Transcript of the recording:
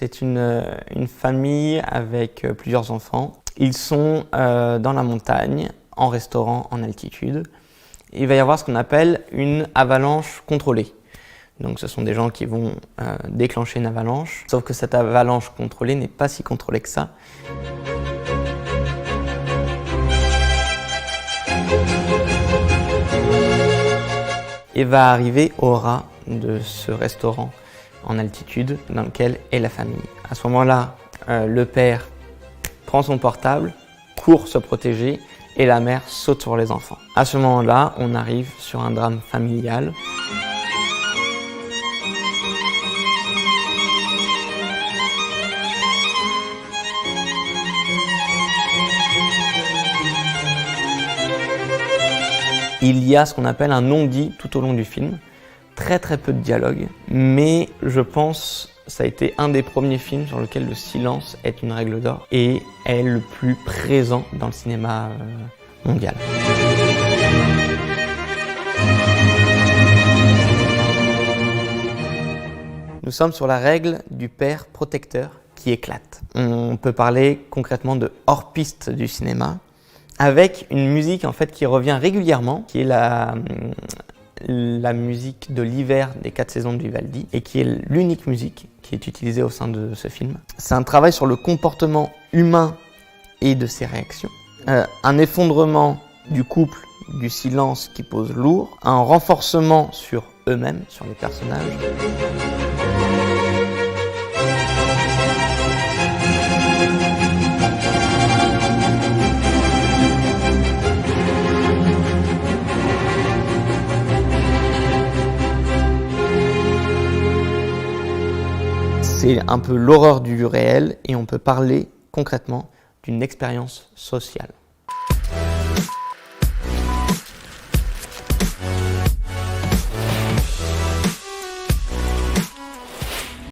C'est une famille avec plusieurs enfants. Ils sont dans la montagne, en restaurant en altitude. Il va y avoir ce qu'on appelle une avalanche contrôlée. Donc ce sont des gens qui vont déclencher une avalanche, sauf que cette avalanche contrôlée n'est pas si contrôlée que ça. Et va arriver au ras de ce restaurant en altitude dans lequel est la famille. À ce moment-là, le père prend son portable, court se protéger et la mère saute sur les enfants. À ce moment-là, on arrive sur un drame familial. Il y a ce qu'on appelle un non-dit tout au long du film. Très peu de dialogue, mais je pense que ça a été un des premiers films sur lequel le silence est une règle d'or et est le plus présent dans le cinéma mondial. Nous sommes sur la règle du père protecteur qui éclate. On peut parler concrètement de hors-piste du cinéma, avec une musique en fait qui revient régulièrement, qui est la musique de l'hiver des 4 saisons de Vivaldi et qui est l'unique musique qui est utilisée au sein de ce film. C'est un travail sur le comportement humain et de ses réactions, un effondrement du couple, du silence qui pose lourd, un renforcement sur eux-mêmes, sur les personnages. C'est un peu l'horreur du réel et on peut parler concrètement d'une expérience sociale.